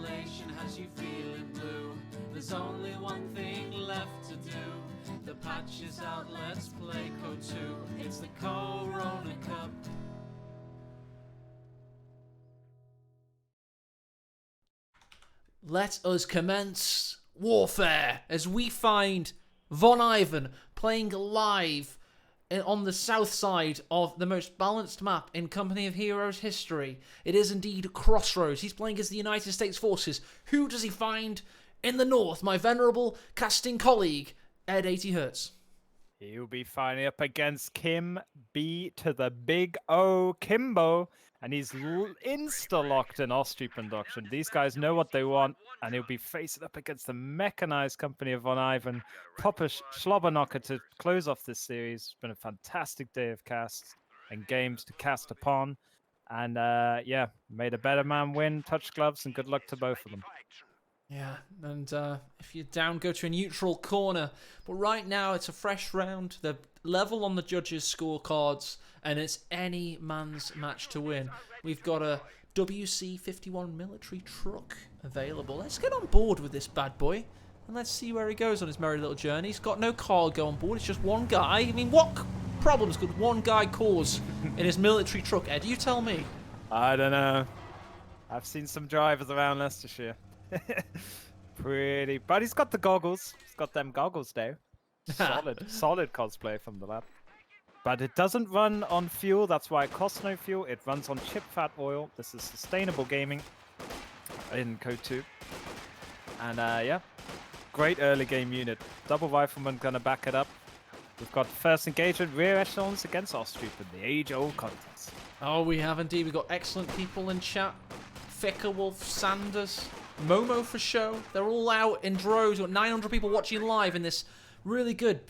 isolation has you feeling blue. There's only one thing left to do. The patch is out, let's play Code 2. It's the CoHrona Cup. Let us commence warfare as we find Von Ivan playing live on the south side of the most balanced map in Company of Heroes history. It is indeed Crossroads. He's playing as the United States Forces. Who does he find in the north? My venerable casting colleague, Ed 80Hz. He'll be fighting up against Kim B to the big O Kimbo, and he's insta-locked in Austria production. These guys know what they want, and he'll be facing up against the mechanized company of Von Ivan. Proper slobber knocker to close off this series. It's been a fantastic day of casts and games to cast upon. And yeah, made a better man win. Touch gloves, and good luck to both of them. Yeah, and if you're down, go to a neutral corner. But right now, it's a fresh round. The level on the judges' scorecards, and it's any man's match to win. We've got a WC-51 military truck available. Let's get on board with this bad boy, and let's see where he goes on his merry little journey. He's got no cargo on board. It's just one guy. I mean, what problems could one guy cause in his military truck, Ed? You tell me. I don't know. I've seen some drivers around Leicestershire. Pretty, but he's got the goggles. He's got them goggles now. solid cosplay from the lab. But it doesn't run on fuel. That's why it costs no fuel. It runs on chip fat oil. This is sustainable gaming in Code 2. And yeah, great early game unit. Double rifleman gonna back it up. We've got first engagement rear echelons against Austria in the age-old contest. Oh, we have indeed. We've got excellent people in chat. Ficker Wolf, Sanders, Momo for show. They're all out in droves. We've got 900 people watching live in this really good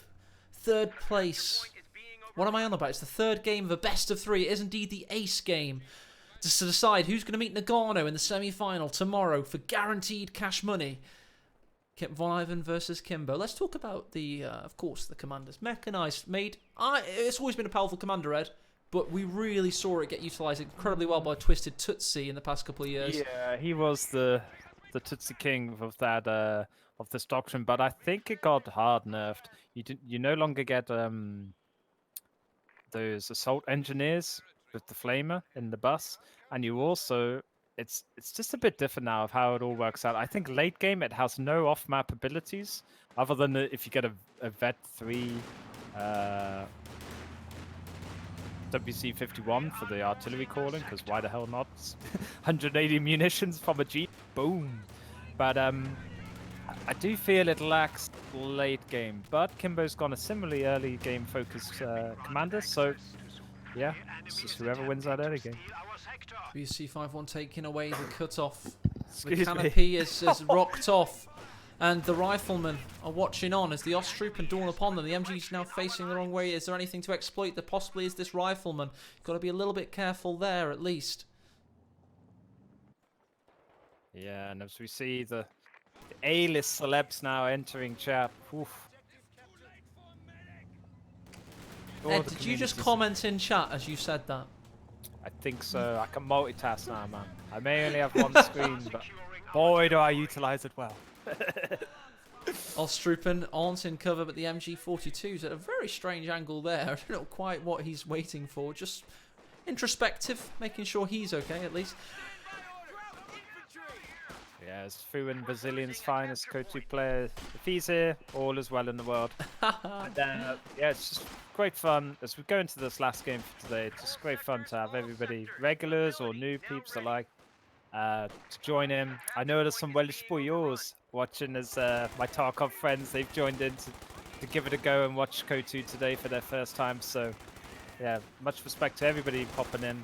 third place. What am I on about? It's the third game of a best of three. It is indeed the ace game to decide who's going to meet Nagano in the semi-final tomorrow for guaranteed cash money. Von Ivan versus Kimbo. Let's talk about the, of course, the commanders. Mechanized, it's always been a powerful commander, Ed, but we really saw it get utilised incredibly well by Twisted Tootsie in the past couple of years. Yeah, he was the Tootsie King of that of this doctrine, but I think it got hard nerfed. You no longer get those assault engineers with the flamer in the bus, and you also it's just a bit different now of how it all works out. I think late game it has no off-map abilities other than if you get a Vet 3 WC-51 for the artillery calling, because why the hell not? 180 munitions from a Jeep, boom. But I do feel it lacks late game, but Kimbo's gone a similarly early game focused commander, so yeah, it's just whoever wins that early game. WC-51 taking away the cutoff. The Excuse canopy is rocked off, and the riflemen are watching on as the Osttroop and dawn upon them. The MG's now facing the wrong way. Is there anything to exploit that possibly is this rifleman? Got to be a little bit careful there, at least. Yeah, and as we see the A-list celebs now entering chat. Oof. Ed, did you just comment in chat as you said that? I think so. I can multitask now, man. I may only have one screen, but boy, do I utilize it well. Ostroupen aren't in cover, but the MG42's at a very strange angle there. I don't know quite what he's waiting for. Just introspective, making sure he's okay at least. Yeah, it's Fuin Brazilian's finest Code 2 player. If he's here, all is well in the world. And, yeah, it's just great fun. As we go into this last game for today, it's just great fun to have everybody, regulars or new peeps alike, to join in. I know there's some Welsh boyos watching as my Tarkov friends, they've joined in to give it a go and watch Code 2 today for their first time. So, yeah, much respect to everybody popping in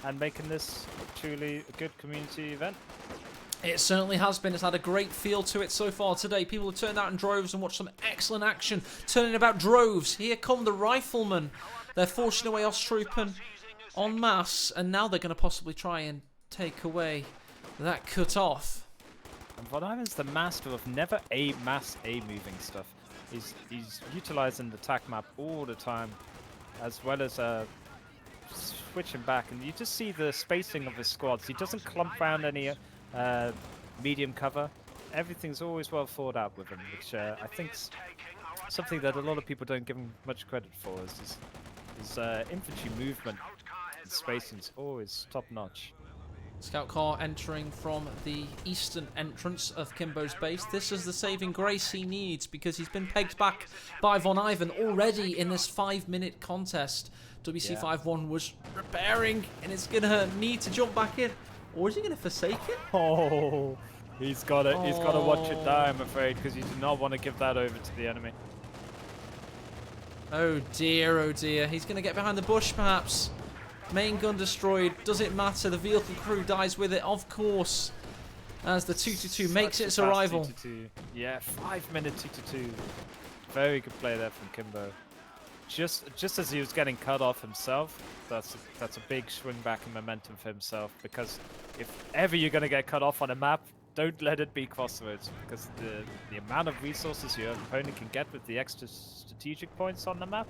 and making this truly a good community event. It certainly has been. It's had a great feel to it so far today. People have turned out in droves and watched some excellent action. Turning about droves. Here come the riflemen. They're forcing away Ostroupen en masse. And now they're going to possibly try and take away that cut off. And Von Ivan's the master of never mass moving stuff. He's utilizing the tac map all the time, as well as switching back. And you just see the spacing of his squads. He doesn't clump around any medium cover. Everything's always well thought out with him, which I think's something that a lot of people don't give him much credit for. Is his infantry movement and spacing's always top notch. Scout car entering from the eastern entrance of Kimbo's base. This is the saving grace he needs because he's been pegged back by Von Ivan already in this 5-minute contest. WC51 was repairing and it's going to need to jump back in. Or is he going to forsake it? Oh, he's got to watch it die, I'm afraid, because you do not want to give that over to the enemy. Oh dear, oh dear. He's going to get behind the bush perhaps. Main gun destroyed. Does it matter? The vehicle crew dies with it, of course. As the 222 makes its arrival. 222. Yeah, 5-minute 222. Very good play there from Kimbo. Just as he was getting cut off himself, that's a big swing back in momentum for himself. Because if ever you're going to get cut off on a map, don't let it be Crossroads. Because the amount of resources your opponent can get with the extra strategic points on the map,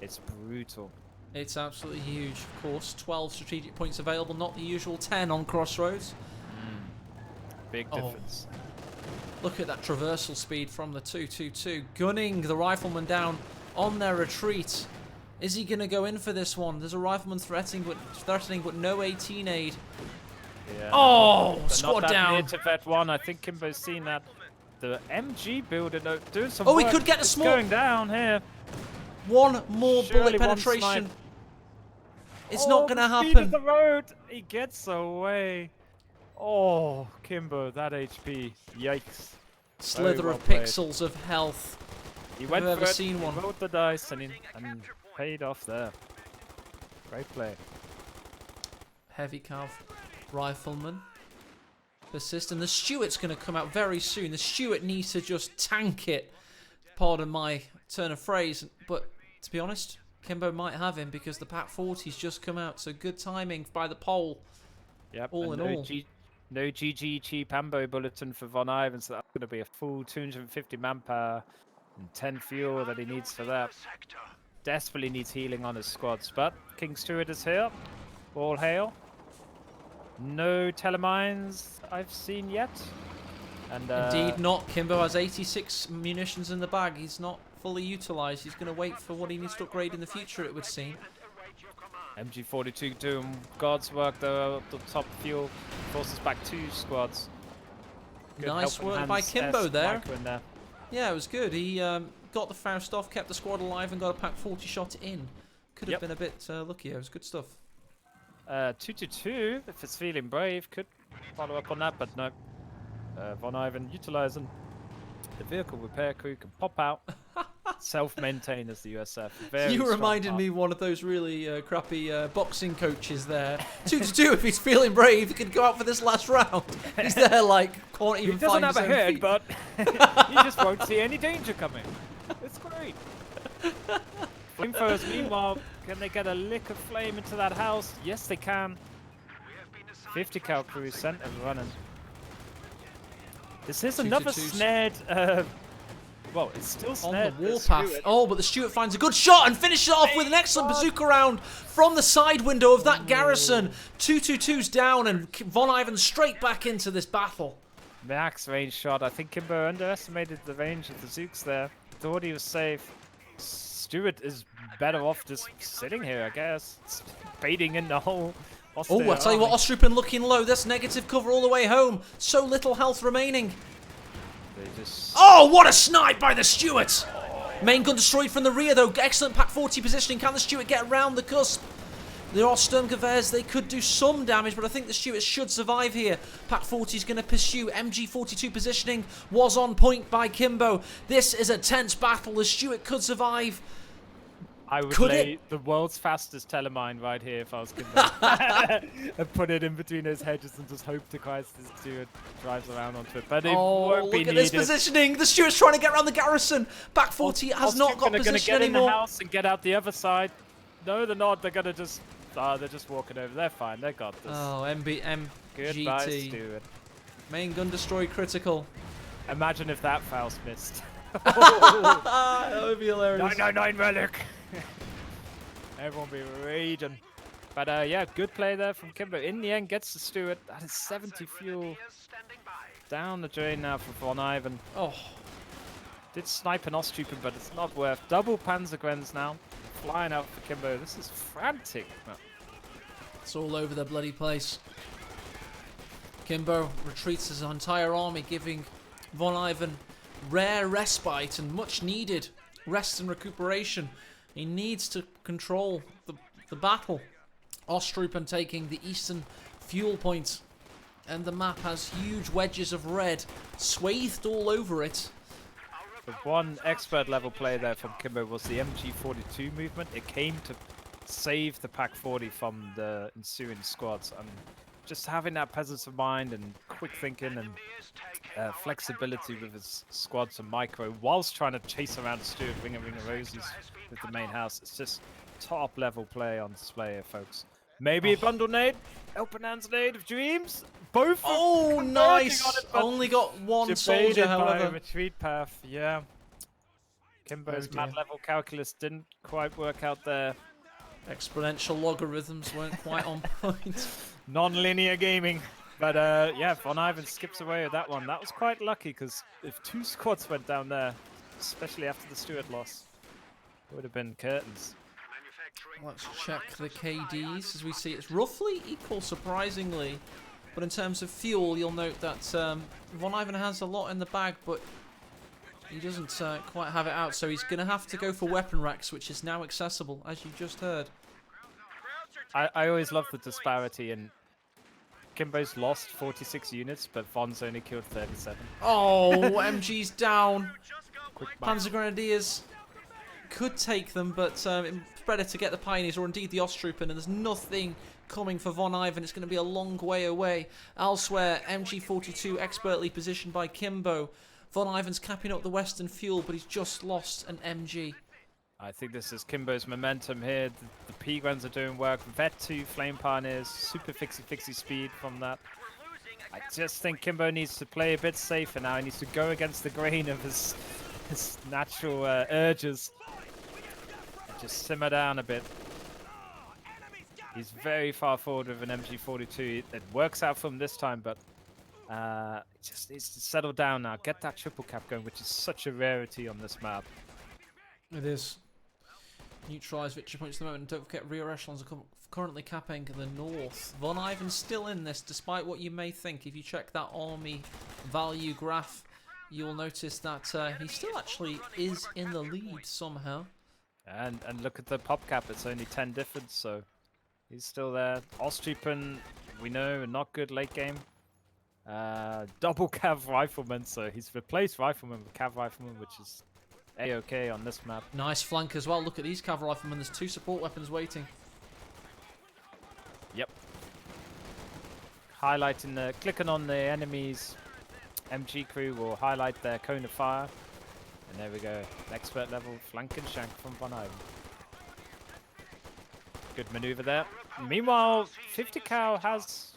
it's brutal. It's absolutely huge, of course. 12 strategic points available, not the usual 10 on Crossroads. Big difference. Look at that traversal speed from the 222. Gunning the rifleman down on their retreat. Is he going to go in for this one? There's a rifleman threatening, but no 18 aid. Yeah, oh, but squad not that down. Near to Vet 1. I think Kimbo's seen that. The MG builder doing some Oh, work. he could get a It's small. going down here. One more Surely bullet one penetration. snipe. It's not going to the speed of happen. the road. He gets away. Oh, Kimbo, that HP. Yikes. Slither well of played. pixels of health. He Have went you for ever it, seen he one? rolled the dice and paid off there. Great play. Heavy cav rifleman. Persist, and the Stuart's going to come out very soon. The Stuart needs to just tank it. Pardon my turn of phrase, but to be honest, Kimbo might have him because the Pak 40's just come out. So good timing by the pole. Yep. All in all. No GG cheap ambo bulletin for Von Ivan, so that's going to be a full 250 manpower and 10 fuel that he needs for that. Desperately needs healing on his squads, but King Stuart is here. All hail. No telemines I've seen yet. And Indeed not. Kimbo has 86 munitions in the bag. He's not fully utilised. He's going to wait for what he needs to upgrade in the future, it would seem. MG42 doing God's work though. The top fuel forces back 2 squads. Good Nice work by Kimbo there. there. Yeah, it was good. He got the Faust off, kept the squad alive, and got a Pak 40 shot in. Could have been a bit luckier. It was good stuff. 222, if it's feeling brave, could follow up on that, but no. Von Ivan utilizing the vehicle repair crew can pop out. Self-maintain as the USF. Very You strong reminded part. me one of those really crappy boxing coaches there. 2-2, if he's feeling brave, he could go out for this last round. He's there like, can't even He doesn't find have his a own head, feet. but he just won't see any danger coming. It's great. Flamethrowers, meanwhile, can they get a lick of flame into that house? Yes, they can. 50 cal crew is sent and running. This is another 2-2s. snared. Well, it's still On snared. the warpath. Oh, but the Stuart finds a good shot and finishes it off with an excellent bazooka round from the side window of that garrison. 2-2-2's down and Von Ivan straight back into this battle. Max range shot. I think Kimbo underestimated the range of the Zooks there. Thought he was safe. Stuart is better off just sitting here, I guess. It's baiting in the whole. Oh, I tell you what, Ostrupin looking low. That's negative cover all the way home. So little health remaining. They just. Oh, what a snipe by the Stuart! Main gun destroyed from the rear, though. Excellent Pak 40 positioning. Can the Stuart get around the cusp? There are Sturmgewehrs. They could do some damage, but I think the Stuart should survive here. Pak 40 is going to pursue. MG42 positioning was on point by Kimbo. This is a tense battle. The Stuart could survive. I would Could lay it? the world's fastest telemine right here if I was Kimbo. And put it in between those hedges and just hope to Christ the Stuart drives around onto it. But it won't be look at needed. this positioning. The Stuart's trying to get around the garrison. Pak 40 has not got They're gonna position get in the anymore. house and get out the other side. No, they're not. They're gonna just. They're just walking over. They're fine. They got this. Oh, Goodbye, GT. Stuart. Main gun destroyed critical. Imagine if that Faust missed. That would be hilarious. 999 relic. Everyone be raging. But yeah, good play there from Kimbo. In the end, gets the Stewart. That is 70 fuel down the drain now for Von Ivan. Oh, Did snipe an Osttrooper, but it's not worth. Double Panzergrens now. Flying out for Kimbo. This is frantic. it's all over the bloody place. Kimbo retreats his entire army, giving Von Ivan rare respite and much needed rest and recuperation. He needs to control the battle. Osttrooper taking the eastern fuel point, and the map has huge wedges of red swathed all over it. The one expert level play there from Kimbo was the MG42 movement. It came to save the Pack 40 from the ensuing squads, and just having that presence of mind and quick thinking and flexibility with his squads and micro whilst trying to chase around Stuart Ring of Roses with the main house. It's just top level play on display here, folks. Maybe a bundle nade, open hands nade of dreams. Both. Oh, nice! Only got one soldier, however. Retreat path, yeah. Kimbo's mad level calculus didn't quite work out there. Exponential logarithms weren't quite on point. Non-linear gaming. But yeah, Von Ivan skips away with that one. That was quite lucky, because if 2 squads went down there, especially after the Stuart loss, it would have been curtains. Let's check the KDs as we see it's roughly equal, surprisingly. But in terms of fuel, you'll note that Von Ivan has a lot in the bag, but he doesn't quite have it out. So he's going to have to go for weapon racks, which is now accessible, as you just heard. I always love the disparity in Kimbo's lost 46 units, but Von's only killed 37. Oh, MG's down. Quick Panzer Grenadiers could take them, but it's better to get the Pioneers or indeed the Osttrooper, and there's nothing coming for Von Ivan. It's going to be a long way away. Elsewhere, MG42 expertly positioned by Kimbo. Von Ivan's capping up the western fuel, but he's just lost an MG. I think this is Kimbo's momentum here. The P-Grens are doing work. Vet 2 Flame Pioneers, super fixie speed from that. I just think Kimbo needs to play a bit safer now. He needs to go against the grain of his natural urges. And just simmer down a bit. He's very far forward with an MG42. It works out for him this time, but he just needs to settle down now. Get that triple cap going, which is such a rarity on this map. It is. Neutralise victory points at the moment, and don't forget rear echelons are currently capping the north. Von Ivan's still in this, despite what you may think. If you check that army value graph, you'll notice that he still actually is in the lead somehow. And look at the pop cap, it's only 10 difference, so he's still there. Osttrooper, we know, not good late game. Double Cav Rifleman, so he's replaced Rifleman with Cav Rifleman, which is A-okay on this map. Nice flank as well. Look at these Cav Riflemen. There's 2 support weapons waiting. Yep. Highlighting clicking on the enemy's MG crew will highlight their cone of fire. And there we go. Expert level flank and shank from Von Ivan. Good maneuver there. Meanwhile, 50 Cal has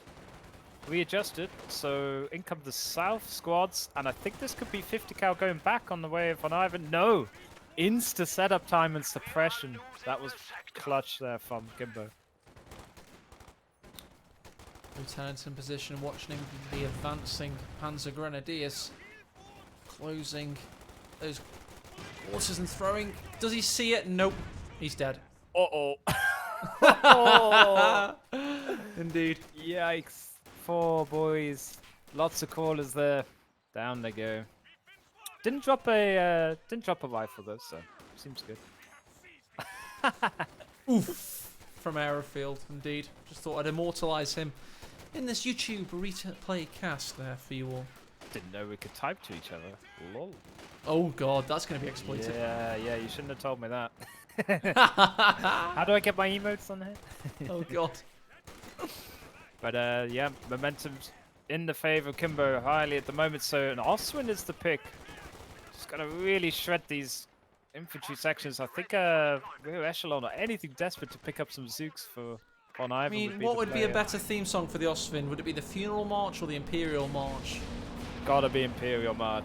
readjusted, so in come the south squads, and I think this could be 50 Cal going back on the way of Von Ivan. No! Insta setup time and suppression. That was clutch there from Kimbo. Lieutenant's in position, watching the advancing Panzer Grenadiers. Closing those quarters and throwing. Does he see it? Nope. He's dead. Uh-oh. Oh. Indeed. Yikes. 4 boys. Lots of callers there. Down they go. Didn't drop a rifle though, so seems good. Oof. From Aerofield, indeed. Just thought I'd immortalise him in this YouTube replay cast there for you all. Didn't know we could type to each other. Lol. Oh god, that's going to be exploited. Yeah, you shouldn't have told me that. How do I get my emotes on here? Oh god. But yeah, momentum's in the favour of Kimbo highly at the moment, so an Oswin is the pick. Just got to really shred these infantry sections. I think rear echelon or anything desperate to pick up some Zooks for Von Ivan. I mean, what would be a better theme song for the Ostwind? Would it be the Funeral March or the Imperial March? Gotta be Imperial March.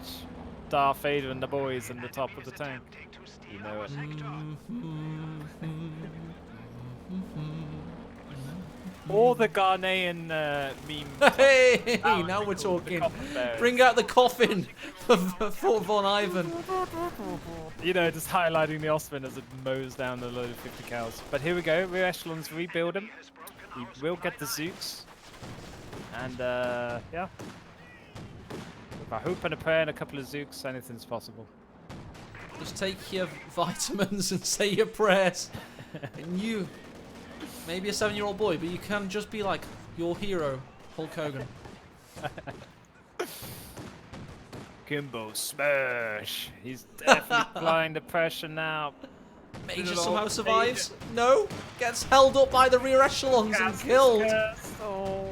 Darth Vader and the boys in the top of the tank. You know it. Or the Ghanaian meme. Hey, That now would we're be cool, the talking. coffin bearers. Bring out the coffin for Von Ivan. You know, just highlighting the Osman as it mows down the load of 50 cows. But here we go. Rear echelons rebuild him. We will get the Zooks. And yeah. With a hope and a prayer and a couple of Zooks, anything's possible. Just take your vitamins and say your prayers. And you, maybe a 7-year-old boy, but you can just be like your hero, Hulk Hogan. Kimbo smash! He's definitely applying the pressure now. Major Little somehow old survives. No, gets held up by the rear echelons and killed. Oh.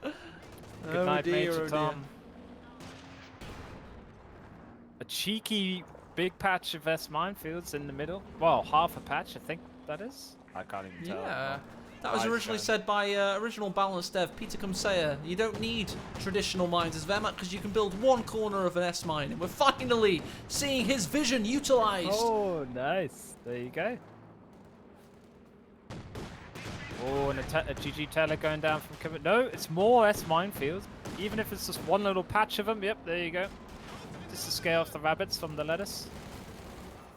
Good Oh night, dear, Major oh Tom. A cheeky big patch of S minefields in the middle. Well, half a patch, I think that is. I can't even tell. Yeah, that was Live originally shown. said by original balance dev Peter Kumseya. You don't need traditional mines as Vermat because you can build one corner of an S mine, and we're finally seeing his vision utilized. Oh, nice. There you go. Oh, and a GG Teller going down from cover. No, it's more S minefields. Even if it's just one little patch of them. Yep, there you go. Just to scare off the rabbits from the lettuce.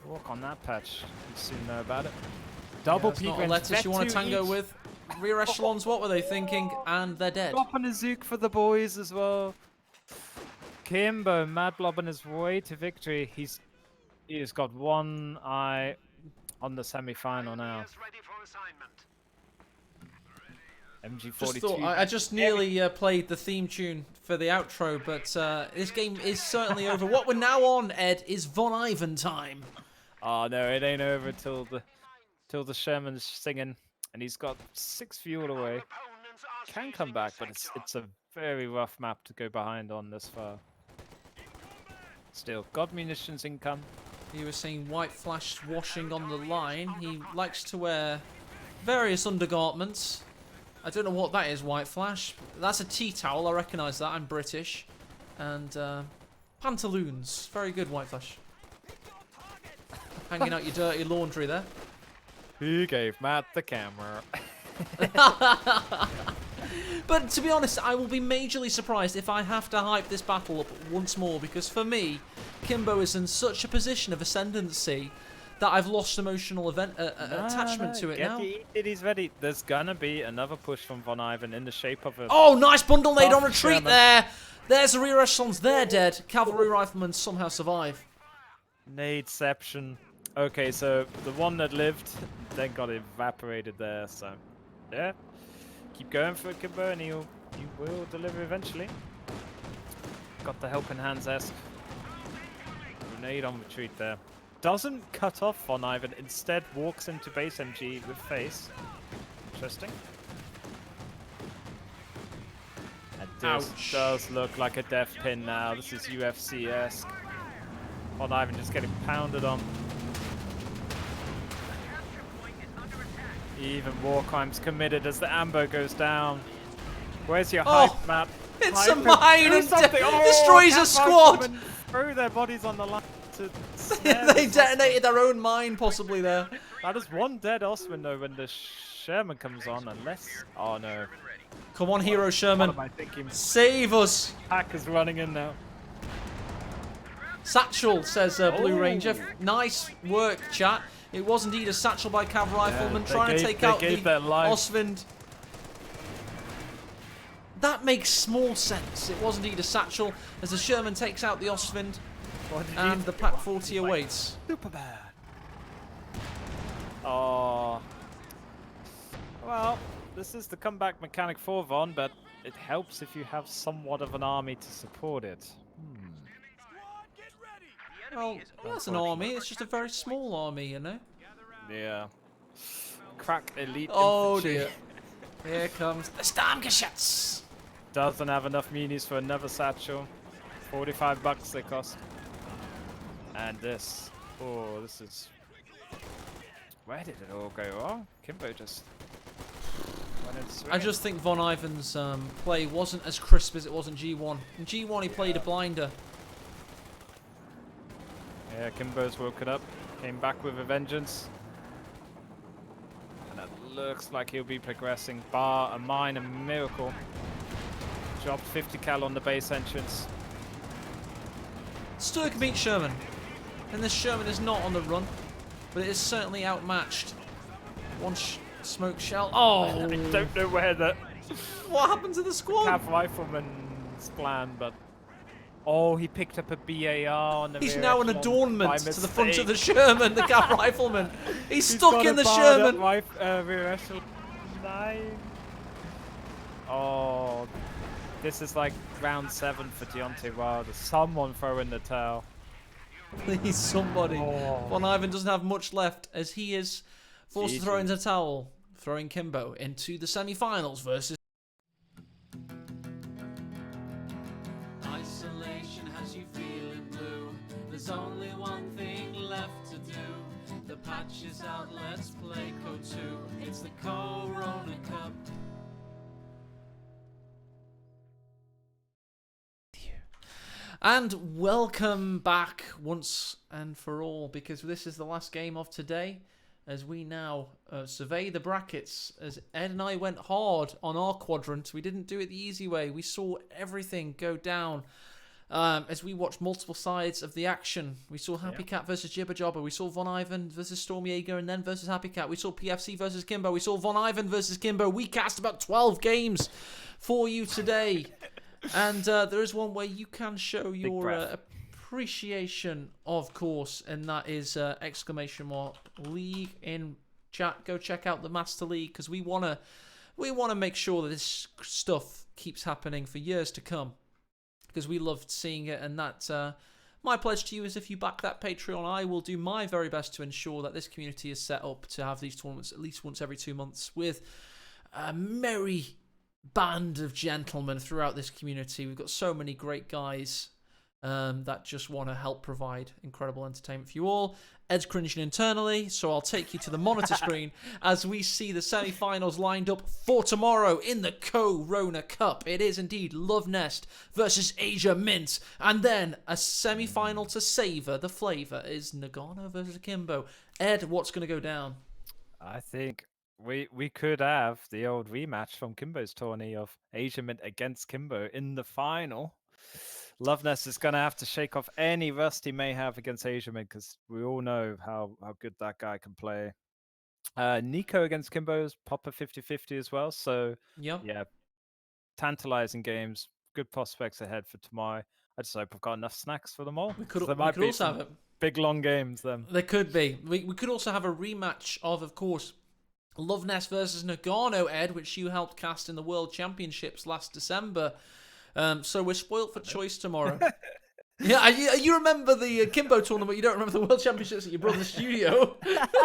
Walk on that patch. You soon know about it. Double It's P not a lettuce you want to tango each. with. Rear echelons, what were they thinking? And they're dead. Drop on a Zook for the boys as well. Kimbo, Mad Blob on his way to victory. He has got one eye on the semi-final now. Just thought, MG42. I just nearly played the theme tune for the outro, but this game is certainly over. What we're now on, Ed, is Von Ivan time. Oh no, it ain't over till the Sherman's singing, and he's got 6 fuel away. Can come back, but it's a very rough map to go behind on this far. Still, God munitions income. He was seeing white flash washing on the line. He likes to wear various undergarments. I don't know what that is, white flash. That's a tea towel, I recognise that. I'm British. And pantaloons. Very good, white flash. Hanging out your dirty laundry there. He gave Matt the camera. But to be honest, I will be majorly surprised if I have to hype this battle up once more, because for me, Kimbo is in such a position of ascendancy that I've lost emotional attachment to it now. He's ready. There's gonna be another push from Von Ivan in the shape of a... Oh, nice bundle nade on Tough retreat Sherman. there. There's the rear echelons. They're dead. Cavalry riflemen somehow survive. Nadeception. Okay, so the one that lived then got evaporated there, so... Yeah. Keep going for it, Kimbo, and he will deliver eventually. Got the helping hands-esque. Grenade on retreat there. Doesn't cut off Von Ivan, instead walks into base MG with face. Interesting. And this Ouch. does look like a death pin now. This is UFC-esque. Von Ivan just getting pounded on. Even war crimes committed as the ambo goes down. Where's your Oh, hype, Matt? it's Hype a mine do and something. Oh, destroys a Cat squad. Riflemen Throw their bodies on the line to snare They the detonated their own mine, possibly there. That is one dead Osman though when the Sherman comes on, unless... Oh no. Come on, hero What Sherman. am I thinking? Save us. Pack is running in now. Satchel, says Blue Oh. Ranger. Nice work, chat. It was indeed a satchel by Cav Rifleman they trying to gave- take they out gave the their life. Osvind. That makes small sense. It was indeed a satchel as the Sherman takes out the Osvind What did and you the Pack 40 awaits. Super bad. Oh. Well, this is the comeback mechanic for Von, but it helps if you have somewhat of an army to support it. Well, that's an army. It's just a very small army, you know. Yeah. Crack elite Oh infantry. dear. Here comes the Stammgeschütz. Doesn't have enough minis for another satchel. 45 bucks they cost. And this. Oh, this is... Where did it all go wrong? Kimbo just... went into swinging. I just think Von Ivan's play wasn't as crisp as it was in G1. In G1 he played a blinder. Yeah, Kimbo's woken up. Came back with a vengeance. And at looks like he'll be progressing, bar a minor miracle. Dropped 50 cal on the base entrance. Still can beat Sherman. And this Sherman is not on the run, but it is certainly outmatched. One smoke shell. Oh! I don't know where the What happened to the squad? Cav Rifleman's plan, but... Oh, he picked up a BAR on the He's rear now an echelon adornment by to the front of the mistake. Sherman, the Cav Rifleman. He's stuck got in a the barred up Sherman. rear echelon. 9. Oh, this is like round 7 for Deontay Wilder. Someone throw in the towel. Please, somebody. Oh. Von Ivan doesn't have much left as he is forced to throw GG. in the towel, throwing Kimbo into the semi-finals versus... Isolation has you feeling blue. There's only one thing left to do. The patch is out, let's play Code 2. It's the CoHrona Cup. And welcome back once and for all, because this is the last game of today, as we now survey the brackets. As Ed and I went hard on our quadrant, we didn't do it the easy way. We saw everything go down as we watched multiple sides of the action. We saw Happy Cat versus Jibber Jobber. We saw Von Ivan versus Storm Jaeger and then versus Happy Cat. We saw PFC versus Kimbo. We saw Von Ivan versus Kimbo. We cast about 12 games for you today. And there is one where you can show your appreciation, of course, and that is exclamation mark league in chat. Go check out the Master League because we wanna make sure that this stuff keeps happening for years to come because we loved seeing it. And that my pledge to you is if you back that Patreon, I will do my very best to ensure that this community is set up to have these tournaments at least once every 2 months with a merry band of gentlemen throughout this community. We've got so many great guys that just want to help provide incredible entertainment for you all. Ed's cringing internally, so I'll take you to the monitor screen as we see the semi-finals lined up for tomorrow in the CoHrona Cup. It is indeed Love Nest versus Asia Mint, and then a semi-final to savor the flavor is Nagano versus Akimbo. Ed, what's going to go down? I think we could have the old rematch from Kimbo's tourney of Asia Mint against Kimbo in the final. Loveness is going to have to shake off any rust he may have against Asia Mint because we all know how good that guy can play. Nico against Kimbo is proper 50-50 as well. So, Yep. yeah, tantalizing games. Good prospects ahead for tomorrow. I just hope I've got enough snacks for them all. We could be also have it. Big long games then. There could be. We could also have a rematch of course, Love Nest versus Nagano, Ed, which you helped cast in the World Championships last December. So we're spoilt for choice tomorrow. Yeah, you remember the Kimbo tournament, you don't remember the World Championships at your brother's studio.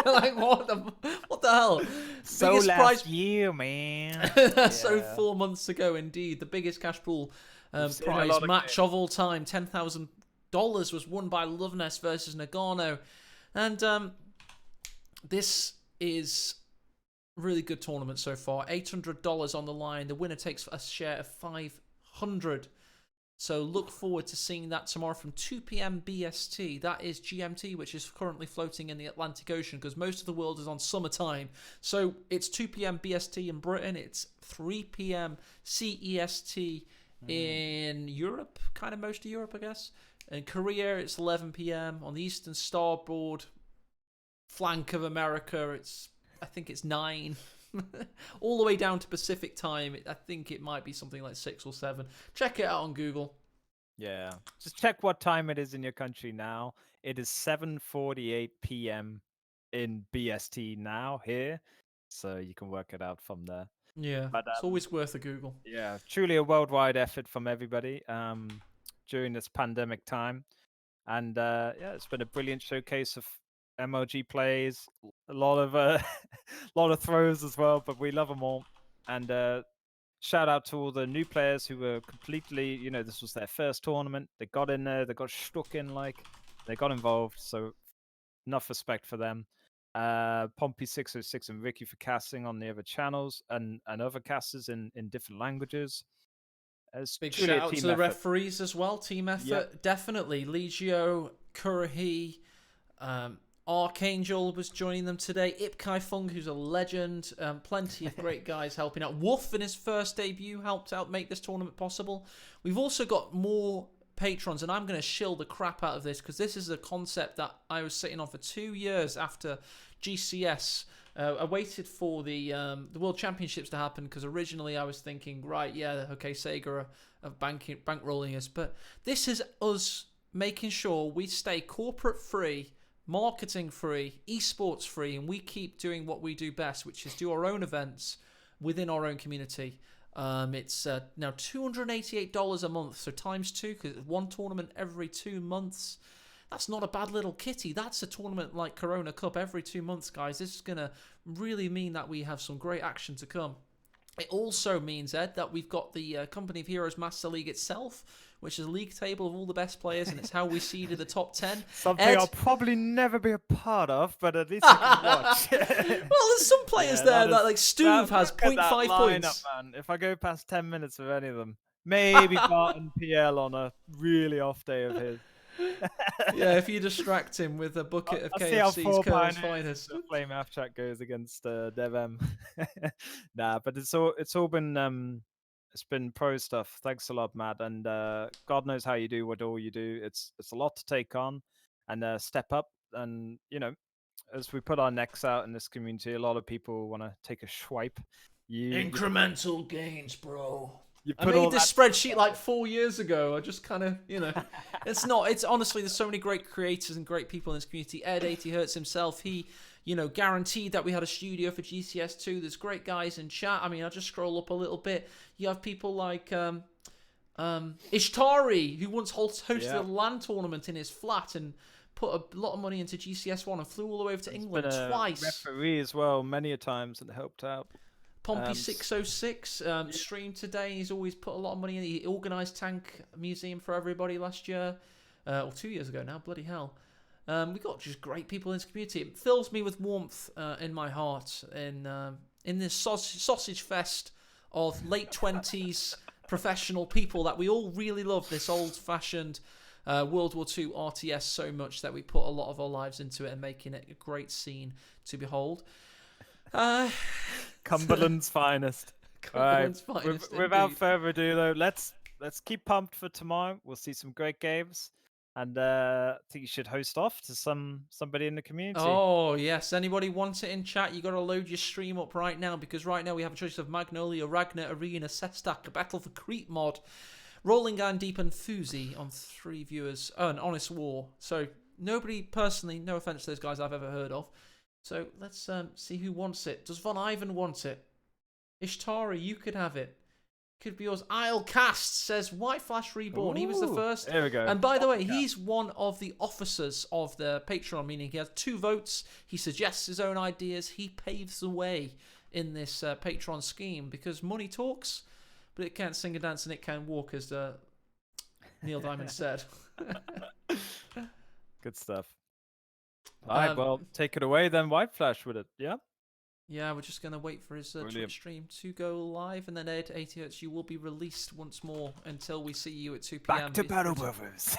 Like, what the hell? So biggest last prize year, man. So 4 months ago, indeed. The biggest cash pool prize match of all time. $10,000 was won by Love Nest versus Nagano. And this is really good tournament so far. $800 on the line. The winner takes a share of $500. So look forward to seeing that tomorrow from 2 p.m. BST. That is GMT, which is currently floating in the Atlantic Ocean because most of the world is on summertime. So it's 2 p.m. BST in Britain. It's 3 p.m. CEST in Europe, kind of most of Europe, I guess. In Korea, it's 11 p.m. On the eastern starboard flank of America, I think it's 9. All the way down to Pacific time, I think it might be something like 6 or 7. Check it out on Google. Yeah, just check what time it is in your country now. It is 7:48 p.m. in BST now here, so you can work it out from there. Yeah, but, it's always worth a Google. Yeah, truly a worldwide effort from everybody during this pandemic time, and yeah, it's been a brilliant showcase of MLG plays, a lot of throws as well, but we love them all. And shout out to all the new players who were completely, this was their first tournament. They got in there, they got stuck in, they got involved. So enough respect for them. Pompey606 and Ricky for casting on the other channels and other casters in different languages. Big shout out to the referees as well. Team effort, yep. Definitely. Legio, Kurahi, Archangel was joining them today. Ipkai Fung, who's a legend. Plenty of great guys helping out. Wolf in his first debut helped out make this tournament possible. We've also got more patrons, and I'm going to shill the crap out of this because this is a concept that I was sitting on for 2 years after GCS. I waited for the World Championships to happen because originally I was thinking, right, yeah, okay, Sega are bankrolling us. But this is us making sure we stay corporate free, marketing free, esports free, and we keep doing what we do best, which is do our own events within our own community. It's now $288 a month, so times 2, because it's one tournament every 2 months. That's not a bad little kitty. That's a tournament like CoHrona Cup every 2 months, guys. This is going to really mean that we have some great action to come. It also means, Ed, that we've got the Company of Heroes Master League itself, which is a league table of all the best players, and it's how we seeded the top 10. Something Ed, I'll probably never be a part of, but at least I can watch. Well, there's some players there that like Stuve has 0.5 points. Man. If I go past 10 minutes of any of them, maybe Barton PL on a really off day of his. Yeah, if you distract him with a bucket of I'll see how KFC's Curls Finest. the Flame Half Chat goes against DevM. Nah, but it's all been it's been pro stuff. Thanks a lot, Matt. And God knows how you do what all you do. It's a lot to take on and step up. And you know, as we put our necks out in this community, a lot of people want to take a swipe. Incremental gains, bro. I made this spreadsheet like 4 years ago. I just kind of, it's honestly, there's so many great creators and great people in this community. Ed 80 Hertz himself, he, guaranteed that we had a studio for GCS2. There's great guys in chat. I mean, I'll just scroll up a little bit. You have people like Ishtari, who once hosted a LAN tournament in his flat and put a lot of money into GCS1 and flew all the way over to England twice. Referee as well, many a times, and helped out. Pompey 606 streamed today. He's always put a lot of money in. He organised Tank Museum for everybody last year, or 2 years ago now. Bloody hell! We got just great people in this community. It fills me with warmth in my heart in this sausage fest of late 20s professional people that we all really love. This old-fashioned World War II RTS so much that we put a lot of our lives into it and making it a great scene to behold. Cumberland's finest. Cumberland's finest. Without further ado, though, let's keep pumped for tomorrow. We'll see some great games, and I think you should host off to somebody in the community. Oh yes, anybody wants it in chat? You got to load your stream up right now because right now we have a choice of Magnolia, Ragnar, Arena, Sestak, a Battle for Crete mod, Rolling Iron Deep, and Fuzi on 3 viewers. Oh, an Honest War. So nobody personally, no offense to those guys I've ever heard of. So let's see who wants it. Does Von Ivan want it? Ishtari, you could have it. Could be yours. Islecast says White Flash Reborn. Ooh, he was the first. There we go. And by the way, he's one of the officers of the Patreon, meaning he has 2 votes. He suggests his own ideas. He paves the way in this Patreon scheme because money talks, but it can't sing and dance and it can walk, as Neil Diamond said. Good stuff. All right, well, take it away then, White Flash, with it, yeah? Yeah, we're just going to wait for his Twitch stream to go live, and then Ed 80 Hertz, you will be released once more until we see you at 2 p.m. Back to Battle Brothers.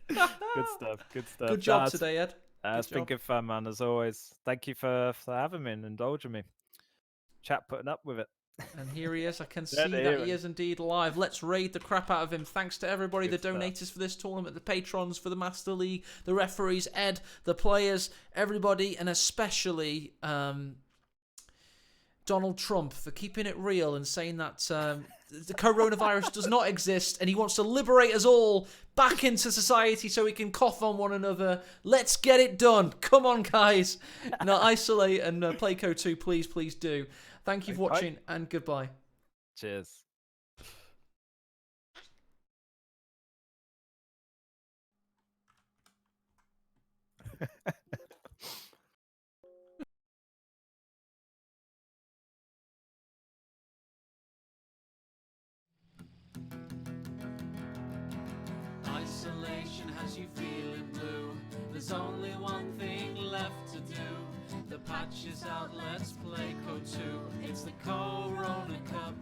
Good stuff, good stuff. Good job today, Ed. It's been good fun, man, as always. Thank you for having me and indulging me. Chat putting up with it. And here he is. I can see that he is indeed live. Let's raid the crap out of him. Thanks to everybody, the donators for this tournament, the patrons for the Master League, the referees, Ed, the players, everybody, and especially Donald Trump for keeping it real and saying that the coronavirus does not exist and he wants to liberate us all back into society so we can cough on one another. Let's get it done. Come on, guys. Now, isolate and play Code 2, please, please do. Thank you for watching, and goodbye. Cheers. Isolation has you feeling blue. There's only one thing left to do. The patch is out, let's play Code 2. It's the CoHrona Cup.